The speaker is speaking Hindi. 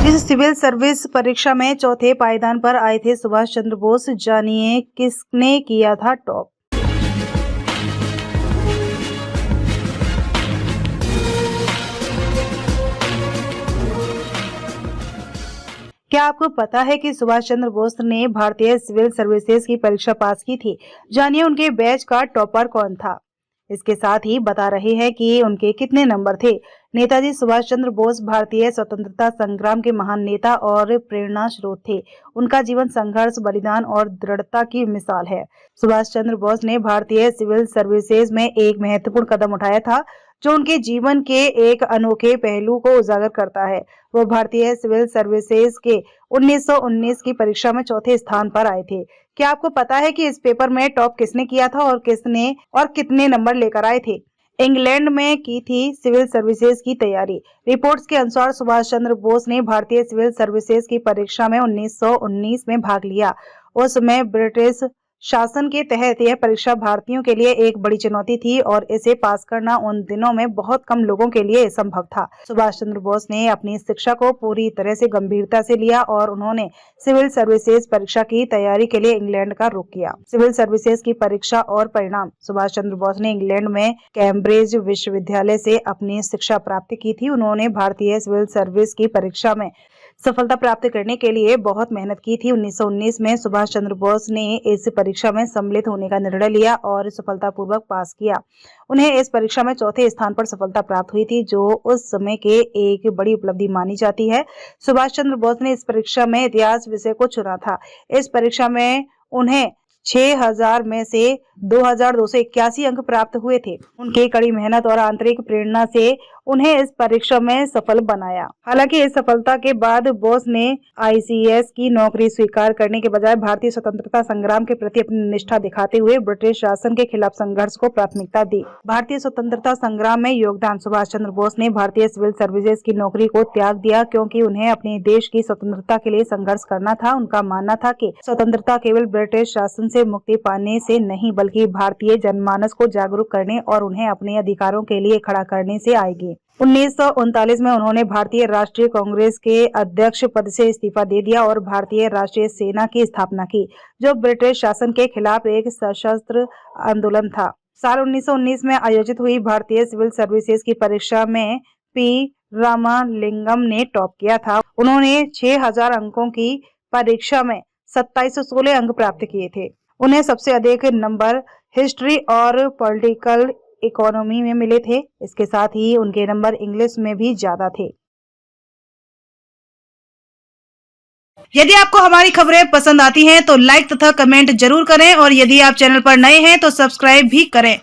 जिस सिविल सर्विस परीक्षा में चौथे पायदान पर आए थे सुभाष चंद्र बोस, जानिए किसने किया था टॉप। क्या आपको पता है कि सुभाष चंद्र बोस ने भारतीय सिविल सर्विसेज की परीक्षा पास की थी? जानिए उनके बैच का टॉपर कौन था। इसके साथ ही बता रहे हैं कि उनके कितने नंबर थे। नेताजी सुभाष चंद्र बोस भारतीय स्वतंत्रता संग्राम के महान नेता और प्रेरणा स्रोत थे। उनका जीवन संघर्ष, बलिदान और दृढ़ता की मिसाल है। सुभाष चंद्र बोस ने भारतीय सिविल सर्विसेज में एक महत्वपूर्ण कदम उठाया था, जो उनके जीवन के एक अनोखे पहलू को उजागर करता है। वो भारतीय सिविल सर्विसेज के 1919 की परीक्षा में चौथे स्थान पर आए थे। क्या आपको पता है कि इस पेपर में टॉप किसने किया था और कितने नंबर लेकर आए थे? इंग्लैंड में की थी सिविल सर्विसेज की तैयारी। रिपोर्ट्स के अनुसार सुभाष चंद्र बोस ने भारतीय सिविल सर्विसेज की परीक्षा में 1919 में भाग लिया। उस समय ब्रिटिश शासन के तहत यह परीक्षा भारतीयों के लिए एक बड़ी चुनौती थी और इसे पास करना उन दिनों में बहुत कम लोगों के लिए संभव था। सुभाष चंद्र बोस ने अपनी शिक्षा को पूरी तरह से गंभीरता से लिया और उन्होंने सिविल सर्विसेज परीक्षा की तैयारी के लिए इंग्लैंड का रुख किया। सिविल सर्विसेज की परीक्षा और परिणाम। सुभाष चंद्र बोस ने इंग्लैंड में कैम्ब्रिज विश्वविद्यालय से अपनी शिक्षा प्राप्त की थी। उन्होंने भारतीय सिविल सर्विस की परीक्षा में सफलता प्राप्त करने के लिए बहुत मेहनत की थी। 1919 में सुभाष चंद्र बोस ने इस परीक्षा में सम्मिलित होने का निर्णय लिया और सफलतापूर्वक पास किया। उन्हें इस परीक्षा में चौथे स्थान पर सफलता प्राप्त हुई थी, जो उस समय के एक बड़ी उपलब्धि मानी जाती है। सुभाष चंद्र बोस ने इस परीक्षा में इतिहास विषय को चुना था। इस परीक्षा में उन्हें 6000 में से 2281 अंक प्राप्त हुए थे। उनकी कड़ी मेहनत और आंतरिक प्रेरणा से उन्हें इस परीक्षा में सफल बनाया। हालांकि इस सफलता के बाद बोस ने आईसीएस की नौकरी स्वीकार करने के बजाय भारतीय स्वतंत्रता संग्राम के प्रति अपनी निष्ठा दिखाते हुए ब्रिटिश शासन के खिलाफ संघर्ष को प्राथमिकता दी। भारतीय स्वतंत्रता संग्राम में योगदान। सुभाष चंद्र बोस ने भारतीय सिविल सर्विसेज की नौकरी को त्याग दिया क्योंकि उन्हें अपने देश की स्वतंत्रता के लिए संघर्ष करना था। उनका मानना था कि स्वतंत्रता केवल ब्रिटिश शासन से मुक्ति पाने से नहीं, बल्कि भारतीय जनमानस को जागरूक करने और उन्हें अपने अधिकारों के लिए खड़ा करने से आएगी। 1939 में उन्होंने भारतीय राष्ट्रीय कांग्रेस के अध्यक्ष पद से इस्तीफा दे दिया और भारतीय राष्ट्रीय सेना की स्थापना की, जो ब्रिटिश शासन के खिलाफ एक सशस्त्र आंदोलन था। साल 1919 में आयोजित हुई भारतीय सिविल सर्विसेज की परीक्षा में पी रामालिंगम ने टॉप किया था। उन्होंने 6000 अंकों की परीक्षा में 2716 अंक प्राप्त किए थे। उन्हें सबसे अधिक नंबर हिस्ट्री और पॉलिटिकल इकोनॉमी में मिले थे। इसके साथ ही उनके नंबर इंग्लिश में भी ज्यादा थे। यदि आपको हमारी खबरें पसंद आती हैं तो लाइक तथा कमेंट जरूर करें और यदि आप चैनल पर नए हैं तो सब्सक्राइब भी करें।